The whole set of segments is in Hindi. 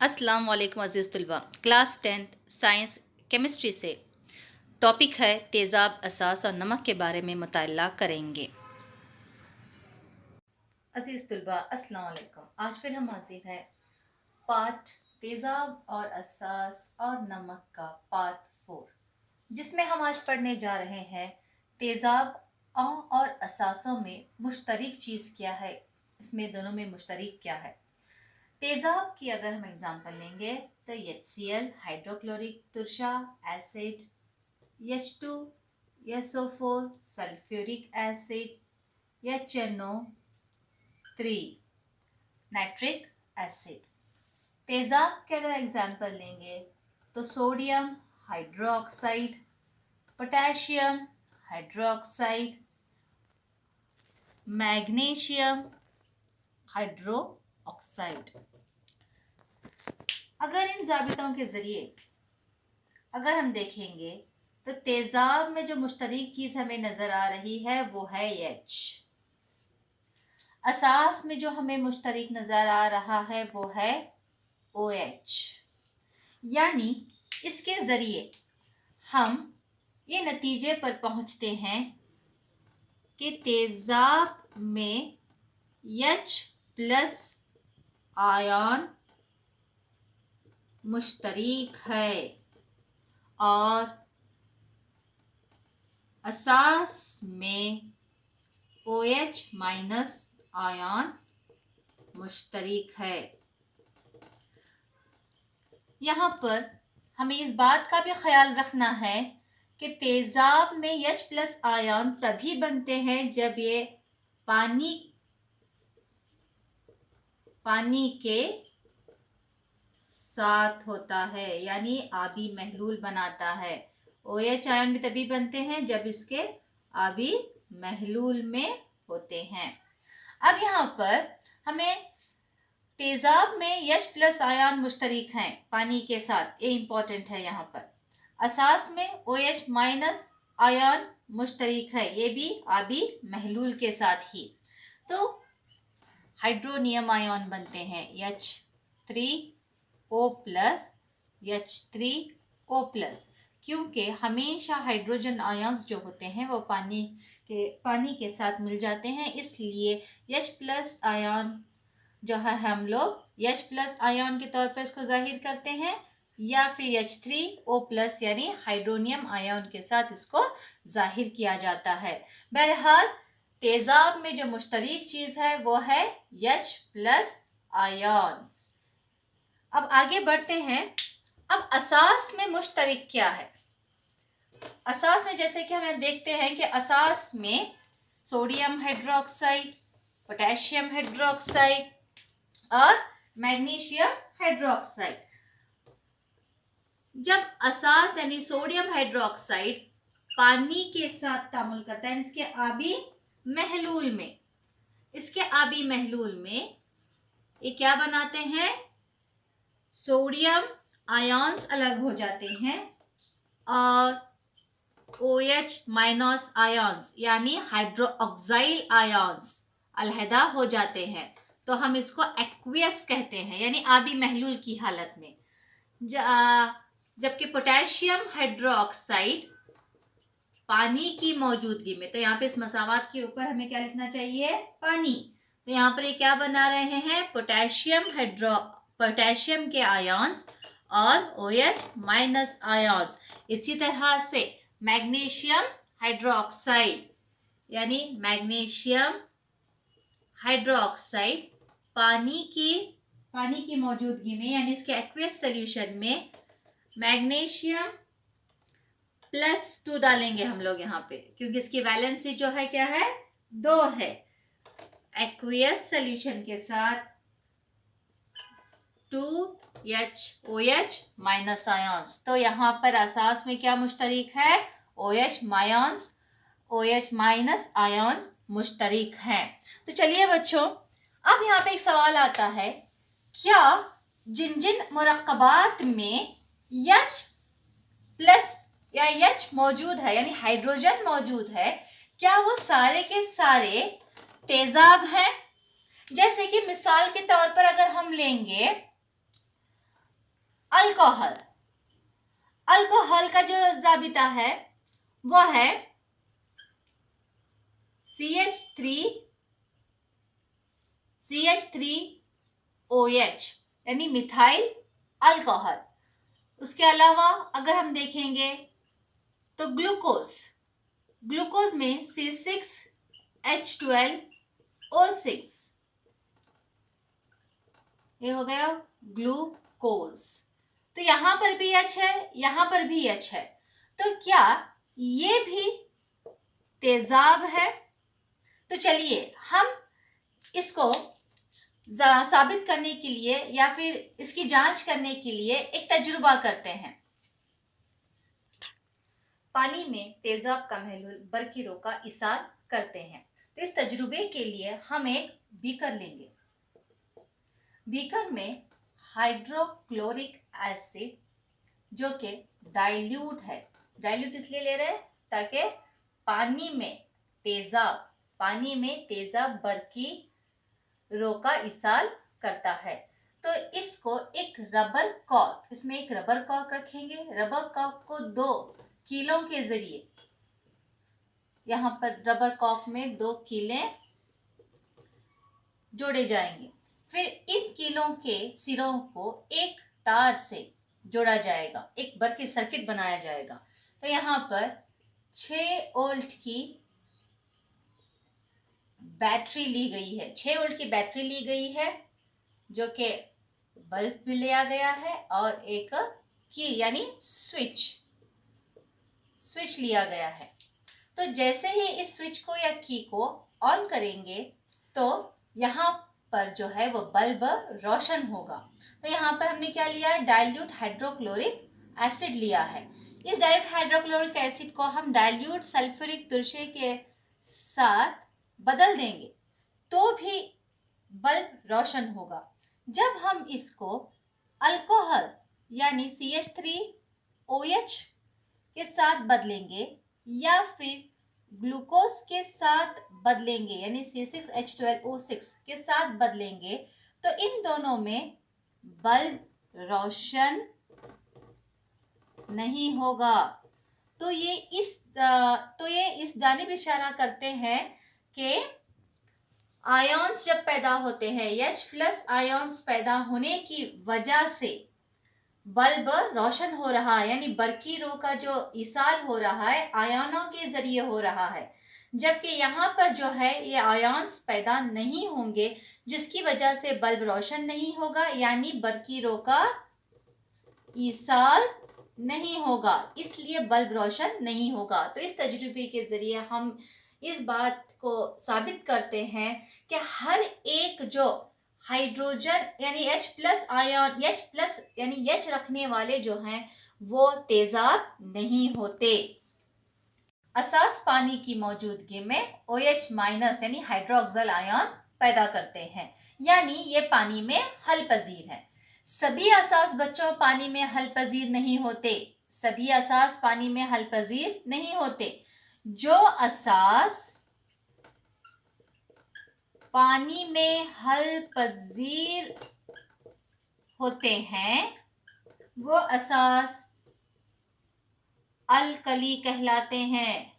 अस्सलाम वालेकुम अज़ीज़ तलबा। क्लास 10th साइंस केमिस्ट्री से टॉपिक है तेज़ाब, असास और नमक के बारे में मुताला करेंगे। अज़ीज़ तलबा अस्सलाम वालेकुम। आज फिर हम हाजिर हैं पार्ट तेज़ाब और असास और नमक का पार्ट 4, जिसमें हम आज पढ़ने जा रहे हैं तेज़ाब और असासों में मुश्तरक चीज़ क्या है, इसमें दोनों में मुश्तरक क्या है। तेजाब की अगर हम एग्जांपल लेंगे तो HCl हाइड्रोक्लोरिक तुरशा acid, H2 SO4 sulphuric acid, HNO3 nitric acid. तेजाब के अगर एग्जांपल लेंगे तो sodium hydroxide, potassium hydroxide, magnesium hydroxide. अगर इन जाबितों के ज़रिए अगर हम देखेंगे तो तेज़ाब में जो मुश्तरक चीज़ हमें नज़र आ रही है वो है H। असास में जो हमें मुश्तरक नज़र आ रहा है वो है OH। यानी इसके ज़रिए हम ये नतीजे पर पहुंचते हैं कि तेज़ाब में H प्लस आयन मुश्तरक है और असास में OH माइनस आयन मुश्तरक है। यहाँ पर हमें इस बात का भी ख्याल रखना है कि तेज़ाब में H प्लस आयन तभी बनते हैं जब ये पानी के साथ होता है, यानी आबी महलूल बनाता है। OH आयन भी तभी बनते हैं जब इसके आबी महलूल में होते हैं। अब यहाँ पर हमें तेज़ाब में H प्लस आयन मुश्तरक हैं पानी के साथ, ये इंपॉर्टेंट है। यहाँ पर असास में OH माइनस आयन मुश्तरक है, ये भी आबी महलूल के साथ ही। तो हाइड्रोनियम आयन बनते हैं H3O प्लस H3O प्लस, क्योंकि हमेशा हाइड्रोजन आयन्स जो होते हैं वो पानी के साथ मिल जाते हैं, इसलिए H प्लस आयन जो है हम लोग H प्लस आयन के तौर पर इसको जाहिर करते हैं, या फिर H3O प्लस यानी हाइड्रोनियम आयन के साथ इसको जाहिर किया जाता है। बहरहाल तेज़ाब में जो मुश्तरक चीज़ है वो है H प्लस आयन्स। अब आगे बढ़ते हैं। अब असास में मुश्तरक क्या है। असास में जैसे कि हमें देखते हैं कि असास में सोडियम हाइड्रोक्साइड, पोटेशियम हाइड्रोक्साइड और मैग्नीशियम हाइड्रोक्साइड। जब असास यानी सोडियम हाइड्रोक्साइड पानी के साथ तामुल करता है इसके आबी महलूल में ये क्या बनाते हैं, सोडियम आयन्स अलग हो जाते हैं और OH माइनस आयन्स यानी हाइड्रोक्साइल आयन्स अलहदा हो जाते हैं। तो हम इसको एक्वियस कहते हैं, यानी आबी महलूल की हालत में। जबकि पोटेशियम हाइड्रोक्साइड पानी की मौजूदगी में, तो यहाँ पे इस मसावात के ऊपर हमें क्या लिखना चाहिए, पानी। तो यहाँ पर ये क्या बना रहे हैं, पोटेशियम के आयन्स और OH माइनस आयन्स। इसी तरह से मैग्नीशियम हाइड्रोक्साइड यानी मैग्नीशियम हाइड्रोक्साइड पानी की मौजूदगी में यानी इसके एक्वियस सॉल्यूशन में मैग्नीशियम +2 डालेंगे हम लोग यहाँ पे, क्योंकि इसकी वैलेंसी जो है क्या है, 2 है। एक्वियस सॉल्यूशन के साथ 2HOH माइनस आयन्स। तो यहाँ पर असास में क्या मुश्तरक है, OH माइनस आयन्स मुश्तरक हैं। तो चलिए बच्चों, अब यहाँ पे एक सवाल आता है, क्या जिन जिन मुरक्कबात में H प्लस या H मौजूद है यानी हाइड्रोजन मौजूद है, क्या वो सारे के सारे तेज़ाब हैं। जैसे कि मिसाल के तौर पर अगर हम लेंगे अल्कोहल। अल्कोहल का जो जाबिता है वो है CH3OH यानी मिथाइल अल्कोहल। उसके अलावा अगर हम देखेंगे तो ग्लूकोज में C6H12O6, ये हो गया ग्लूकोज। तो यहां पर भी H है, यहां पर भी H है, तो क्या ये भी तेजाब है? तो चलिए हम इसको साबित करने के लिए या फिर इसकी जांच करने के लिए एक तजुर्बा करते हैं। पानी में तेजाब का महलूल बरकीरों का इसाल करते हैं। तो इस तजुर्बे के लिए हम एक बीकर लेंगे। बीकर में हाइड्रोक्लोरिक एसिड जो कि डाइल्यूट है, डाइल्यूट इसलिए ले रहे हैं ताकि पानी में तेजाब बरकीरों का इसाल करता है। तो इसको एक रबर कॉर्क, इसमें एक रबर कॉर्क रखेंगे। रबर कॉर्क को 2 कीलों के जरिए, यहाँ पर रबर कॉर्क में 2 कीले जोड़े जाएंगे। फिर इन कीलों के सिरों को एक तार से जोड़ा जाएगा, एक बरकी सर्किट बनाया जाएगा। तो यहाँ पर 6 वोल्ट की बैटरी ली गई है, 6 वोल्ट की बैटरी ली गई है, जो कि बल्ब भी लिया गया है, और एक की यानी स्विच लिया गया है। तो जैसे ही इस स्विच को या की को ऑन करेंगे तो यहाँ पर जो है वो बल्ब रोशन होगा। तो यहाँ पर हमने क्या लिया है, डाइल्यूट हाइड्रोक्लोरिक एसिड लिया है। इस डाइल्यूट हाइड्रोक्लोरिक एसिड को हम डाइल्यूट सल्फ्यूरिक तुरशे के साथ बदल देंगे तो भी बल्ब रोशन होगा। जब हम इसको अल्कोहल यानी CH3OH के साथ बदलेंगे या फिर ग्लूकोज के साथ बदलेंगे यानी C6H12O6 के साथ बदलेंगे तो इन दोनों में बल्ब रोशन नहीं होगा। तो ये इस जानिब इशारा करते हैं कि आयॉन्स जब पैदा होते हैं, H+ आयॉन्स पैदा होने की वजह से बल्ब रोशन हो रहा है, यानी बरकीरों का जो इसाल हो रहा है आयनों के जरिए हो रहा है। जबकि यहाँ पर जो है ये आयॉन्स पैदा नहीं होंगे, जिसकी वजह से बल्ब रोशन नहीं होगा, यानी बरकीरों का इसाल नहीं होगा, इसलिए बल्ब रोशन नहीं होगा। तो इस तजुर्बे के जरिए हम इस बात को साबित करते हैं कि हर एक जो हाइड्रोजन यानी H+ आयन, H+ यानी H रखने वाले जो हैं वो तेजाब नहीं होते। असास पानी की मौजूदगी में OH- यानी हाइड्रोक्सिल आयन पैदा करते हैं, यानी ये पानी में हल पजीर है। सभी असास बच्चों पानी में हल पजीर नहीं होते, सभी असास पानी में हल पजीर नहीं होते। जो असास पानी में हल पजीर होते हैं वो असास अल्कली कहलाते हैं,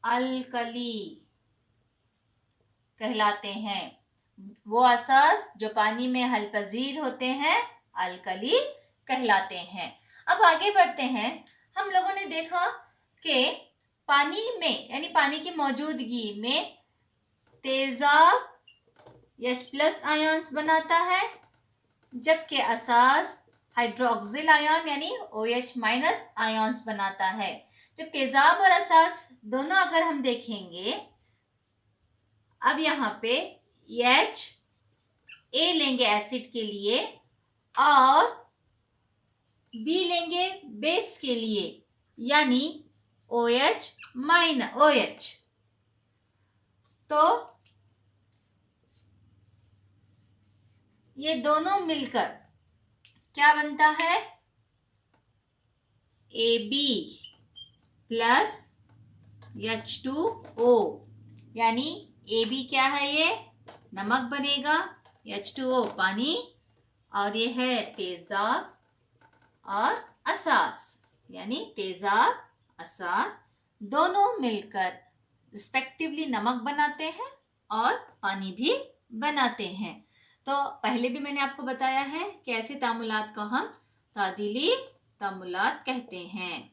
अल्कली कहलाते हैं। वो असास जो पानी में हल पजीर होते हैं अल्कली कहलाते हैं। अब आगे बढ़ते हैं। हम लोगों ने देखा कि पानी में यानी पानी की मौजूदगी में तेजाब H+ आयन्स बनाता है, जबकि असास हाइड्रोक्सिल आयन यानी OH- आयन्स बनाता है। जब तेजाब और असास दोनों अगर हम देखेंगे, अब यहाँ पे H A लेंगे एसिड के लिए और B लेंगे बेस के लिए यानी OH-OH। तो ये दोनों मिलकर क्या बनता है, AB + H2O, यानी AB क्या है, ये नमक बनेगा, H2O पानी और ये है तेजाब और असास, यानी तेजाब असास दोनों मिलकर रिस्पेक्टिवली नमक बनाते हैं और पानी भी बनाते हैं। तो पहले भी मैंने आपको बताया है कि ऐसे तामुलात को हम तादीली तामुलात कहते हैं।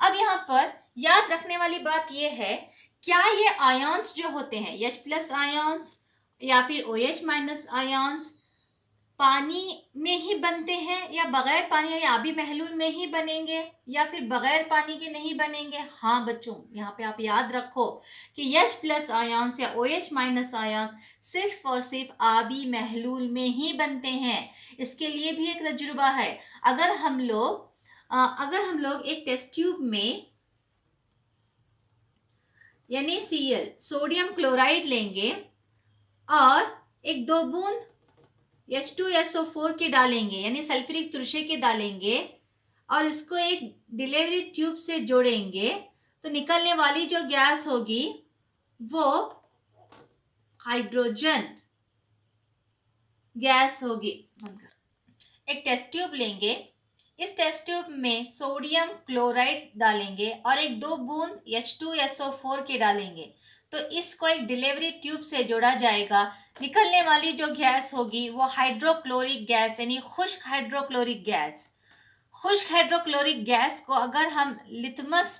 अब यहाँ पर याद रखने वाली बात यह है, क्या ये आयन्स जो होते हैं H+ आयन्स या फिर OH- आयन्स पानी में ही बनते हैं या बगैर पानी या आबी महलूल में ही बनेंगे या फिर बगैर पानी के नहीं बनेंगे? हाँ बच्चों, यहाँ पे आप याद रखो कि H+ आयन्स या OH- आयन्स सिर्फ और सिर्फ आबी महलूल में ही बनते हैं। इसके लिए भी एक तजुर्बा है। अगर हम लोग एक टेस्ट ट्यूब में यानी Cl सोडियम क्लोराइड लेंगे और एक 2 बूंद H2SO4 के डालेंगे यानी सल्फ्यूरिक तुरशे के डालेंगे और इसको एक डिलीवरी ट्यूब से जोड़ेंगे, तो निकलने वाली जो गैस होगी वो हाइड्रोजन गैस होगी। एक टेस्ट ट्यूब लेंगे, इस टेस्ट ट्यूब में सोडियम क्लोराइड डालेंगे और एक 2 बूंद H2SO4 के डालेंगे, तो इसको एक डिलीवरी ट्यूब से जोड़ा जाएगा। निकलने वाली जो गैस होगी वो हाइड्रोक्लोरिक गैस यानी खुश्क हाइड्रोक्लोरिक गैस। खुश्क हाइड्रोक्लोरिक गैस को अगर हम लिटमस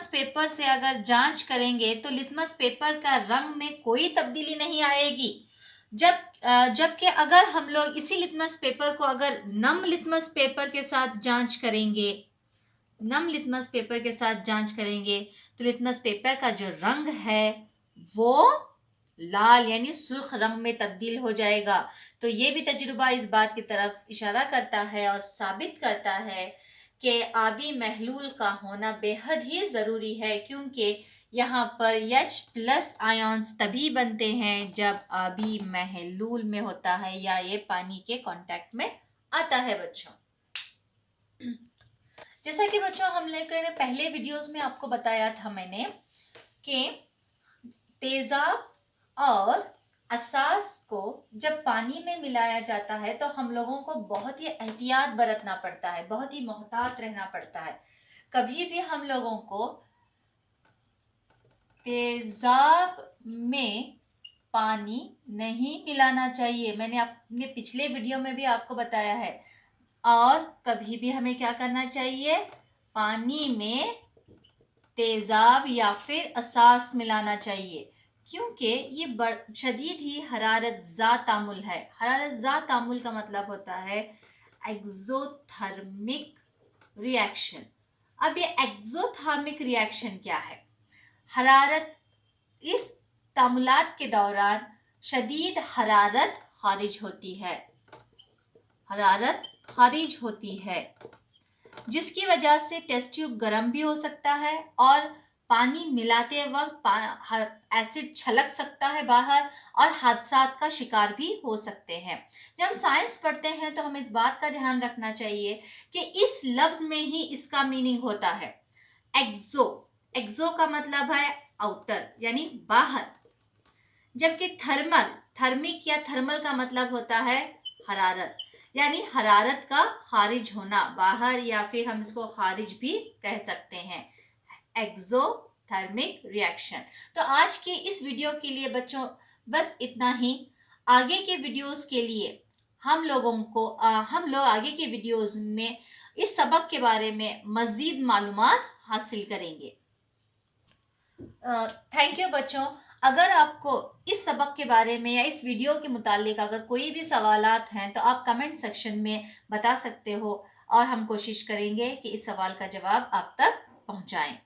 पेपर से अगर जांच करेंगे तो लिटमस पेपर का रंग में कोई तब्दीली नहीं आएगी। जबकि अगर हम लोग इसी लिटमस पेपर को अगर नम लिटमस पेपर के साथ जांच करेंगे तो लिटमस पेपर का जो रंग है वो लाल यानी सुर्ख रंग में तब्दील हो जाएगा। तो ये भी तजुर्बा इस बात की तरफ इशारा करता है और साबित करता है कि आबी महलूल का होना बेहद ही ज़रूरी है, क्योंकि यहाँ पर H+ आयन्स तभी बनते हैं जब आबी महलूल में होता है या ये पानी के कांटेक्ट में आता है बच्चों। जैसा कि बच्चों हमने पहले वीडियोस में आपको बताया था मैंने कि तेजाब और असास को जब पानी में मिलाया जाता है तो हम लोगों को बहुत ही एहतियात बरतना पड़ता है, बहुत ही मोहतात रहना पड़ता है। कभी भी हम लोगों को तेजाब में पानी नहीं मिलाना चाहिए, मैंने अपने पिछले वीडियो में भी आपको बताया है। और कभी भी हमें क्या करना चाहिए, पानी में तेजाब या फिर असास मिलाना चाहिए, क्योंकि ये शदीद ही हरारत ज़ा तामुल है। हरारत ज़ा तामुल का मतलब होता है एक्सोथर्मिक रिएक्शन। अब ये एक्सोथर्मिक रिएक्शन क्या है? हरारत, इस तामुलात के दौरान शदीद हरारत खारिज होती है जिसकी वजह से टेस्ट ट्यूब गर्म भी हो सकता है और पानी मिलाते वक्त एसिड छलक सकता है बाहर और हादसात का शिकार भी हो सकते हैं। जब हम साइंस पढ़ते हैं तो हमें इस बात का ध्यान रखना चाहिए कि इस लफ्ज में ही इसका मीनिंग होता है एक्सो का मतलब है आउटर यानी बाहर, जबकि थर्मिक या थर्मल का मतलब होता है हरारत यानी हरारत का खारिज होना बाहर, या फिर हम इसको खारिज भी कह सकते हैं, एक्सोथर्मिक रिएक्शन। तो आज के इस वीडियो के लिए बच्चों बस इतना ही। आगे के वीडियोस के लिए हम लोग आगे के वीडियोस में इस सबक के बारे में मज़ीद मालूमात हासिल करेंगे। थैंक यू बच्चों। अगर आपको इस सबक के बारे में या इस वीडियो के मुतालिक अगर कोई भी सवालात हैं तो आप कमेंट सेक्शन में बता सकते हो और हम कोशिश करेंगे कि इस सवाल का जवाब आप तक पहुंचाएं।